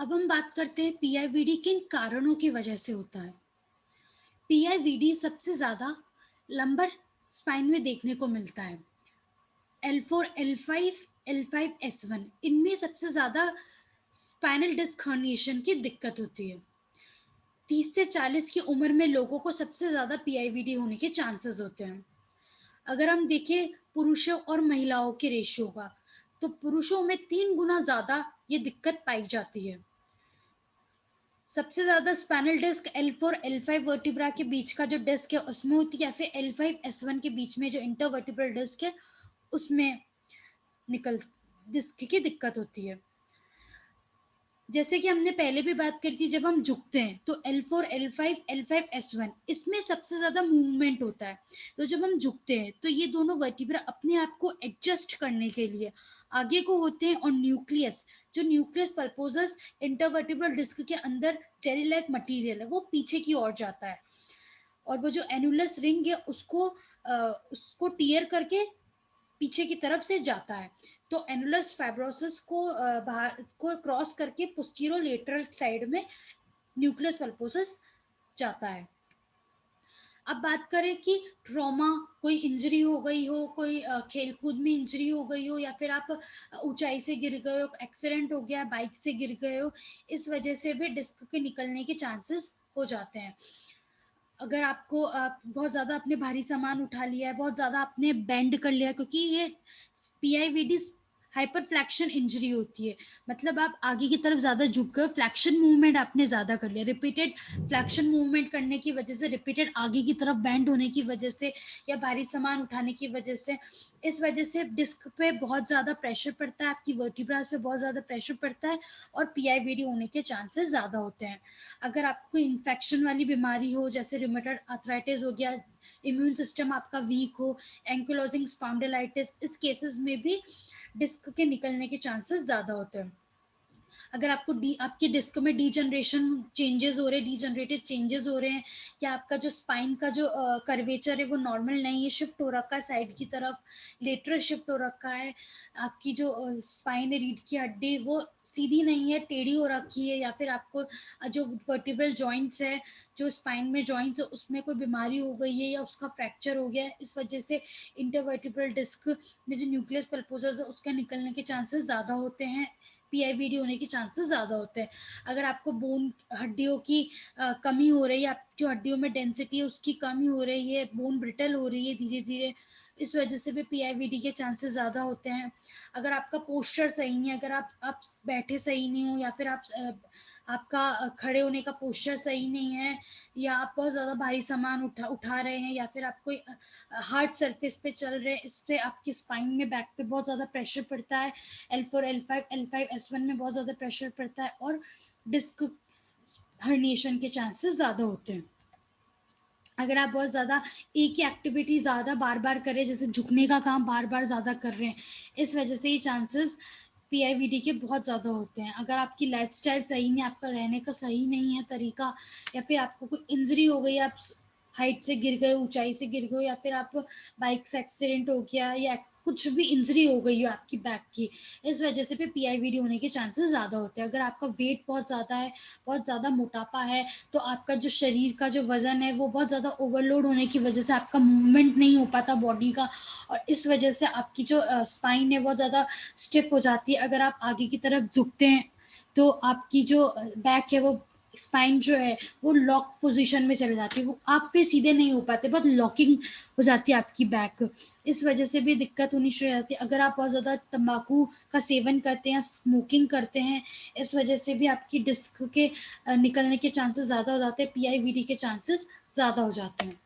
अब हम बात करते हैं पीआईवीडी किन कारणों की वजह से होता है। पीआईवीडी सबसे ज़्यादा लंबर स्पाइन में देखने को मिलता है। L4, L5, L5, S1 इनमें सबसे ज़्यादा स्पाइनल डिस्क हर्निएशन की दिक्कत होती है। 30 से 40 की उम्र में लोगों को सबसे ज़्यादा पीआईवीडी होने के चांसेस होते हैं। अगर हम देखें पुरुषों और महिलाओं के रेशियो का, तो पुरुषों में 3 गुना ज़्यादा ये दिक्कत पाई जाती है। सबसे ज़्यादा spinal disc L4, L5 vertebra के बीच का जो डिस्क है उसमें होती है, या फिर L5, S1 के बीच में जो इंटरवर्टिब्रल डिस्क है उसमें निकल डिस्क की दिक्कत होती है। जैसे कि हमने पहले भी बात करी थी, जब हम झुकते हैं तो L4, L5, L5, S1 इसमें सबसे ज़्यादा मूवमेंट होता है। तो जब हम झुकते हैं तो ये दोनों वर्टिब्रा अपने आप को एडजस्ट करने के लिए आगे को होते हैं, और न्यूक्लियस जो न्यूक्लियस पल्पोसस इंटरवर्टिब्रल डिस्क के अंदर जेली लाइक मटीरियल है वो पीछे की ओर जाता है, और वो जो एनुलस रिंग है उसको टियर करके पीछे की तरफ से जाता है। तो एनुलस फाइब्रोसिस को बाहर को क्रॉस करके पोस्टीरोलेटरल साइड में न्यूक्लियस पल्पोसस जाता है। अब बात करें कि ट्रॉमा, कोई इंजरी हो गई हो, कोई खेल-कूद में इंजरी हो गई हो, या फिर आप ऊँचाई से गिर गए हो, एक्सीडेंट हो गया, बाइक से गिर गए हो, इस वजह से भी डिस्क के निकलने के चांसेस हो जाते हैं। अगर आपको बहुत ज़्यादा आपने भारी सामान उठा लिया है, बहुत ज़्यादा आपने बेंड कर लिया है, क्योंकि ये पीआईवीडी हाइपरफ्लेक्शन इंजरी होती है। मतलब आप आगे की तरफ ज़्यादा झुक गए, फ्लेक्शन मूवमेंट आपने ज़्यादा कर लिया। रिपीटेड फ्लेक्शन मूवमेंट करने की वजह से, रिपीटेड आगे की तरफ बेंड होने की वजह से, या भारी सामान उठाने की वजह से, इस वजह से डिस्क पे बहुत ज़्यादा प्रेशर पड़ता है, आपकी वर्टिब्रास पे बहुत ज़्यादा प्रेशर पड़ता है, और पीआईवीडी होने के चांसेस ज़्यादा होते हैं। अगर आपको कोई इन्फेक्शन वाली बीमारी हो, जैसे रूमेटॉइड आर्थराइटिस हो गया, इम्यून सिस्टम आपका वीक हो, एंकिलोजिंग स्पॉन्डिलाइटिस, इस केसेस में भी डिस्क के निकलने के चांसेस ज़्यादा होते हैं। अगर आपकी डिस्क में डीजनरेशन चेंजेस हो रहे हैं, डीजनरेटिव चेंजेस हो रहे हैं, या आपका जो स्पाइन का जो कर्वेचर है वो नॉर्मल नहीं है, शिफ्ट हो रखा है साइड की तरफ, लेटरल शिफ्ट हो रखा है, आपकी जो स्पाइन है, रीढ़ की हड्डी वो सीधी नहीं है, टेढ़ी हो रखी है, या फिर आपको जो वर्टिब्रल जॉइंट्स है, जो स्पाइन में जॉइंट्स है उसमें कोई बीमारी हो गई है, या उसका फ्रैक्चर हो गया है, इस वजह से इंटरवर्टिब्रल डिस्क में जो न्यूक्लियस पल्पोसस है उसका निकलने के चांसेस ज़्यादा होते हैं, पीआईवीडी होने के चांसेस ज़्यादा होते हैं। अगर आपको बोन हड्डियों की कमी हो रही है, आप जो हड्डियों में डेंसिटी है उसकी कमी हो रही है, बोन ब्रिटल हो रही है धीरे-धीरे, इस वजह से भी पीआईवीडी के चांसेस ज़्यादा होते हैं। अगर आपका पोस्चर सही नहीं है, अगर आप बैठे सही नहीं हो, या फिर आपका खड़े होने का पोस्चर सही नहीं है, या आप बहुत ज़्यादा भारी सामान उठा रहे हैं, या फिर आप कोई हार्ड सरफेस पे चल रहे हैं, इससे आपकी स्पाइन में, बैक पे बहुत ज़्यादा प्रेशर पड़ता है। L4, L5, S1 में बहुत ज़्यादा प्रेशर पड़ता है, और डिस्क हर्निएशन के चांसेस ज़्यादा होते हैं। अगर आप बहुत ज़्यादा एक ही एक्टिविटी ज़्यादा बार-बार करें, जैसे झुकने का काम बार-बार ज़्यादा कर रहे हैं, इस वजह से ये चांसेस पीआईवीडी के बहुत ज़्यादा होते हैं। अगर आपकी लाइफ़स्टाइल सही नहीं है, आपका रहने का सही नहीं है तरीका, या फिर आपको कोई इंजरी हो गई, आप हाइट से गिर गए, ऊँचाई से गिर गए, या फिर आप बाइक से एक्सीडेंट हो गया, या कुछ भी इंजरी हो गई हो आपकी बैक की, इस वजह से भी पीआईवीडी होने के चांसेस ज़्यादा होते हैं। अगर आपका वेट बहुत ज़्यादा है, बहुत ज़्यादा मोटापा है, तो आपका जो शरीर का जो वज़न है वो बहुत ज़्यादा ओवरलोड होने की वजह से आपका मूवमेंट नहीं हो पाता बॉडी का, और इस वजह से आपकी जो स्पाइन है बहुत ज़्यादा स्टिफ हो जाती है। अगर आप आगे की तरफ झुकते हैं तो आपकी जो बैक है, वो स्पाइन जो है वो लॉक पोजीशन में चले जाती है, वो आप फिर सीधे नहीं हो पाते, बहुत लॉकिंग हो जाती है आपकी बैक, इस वजह से भी दिक्कत होनी शुरू हो जाती है। अगर आप बहुत ज़्यादा तंबाकू का सेवन करते हैं, स्मोकिंग करते हैं, इस वजह से भी आपकी डिस्क के निकलने के चांसेस ज़्यादा हो जाते हैं, पीआईवीडी के चांसेस ज़्यादा हो जाते हैं।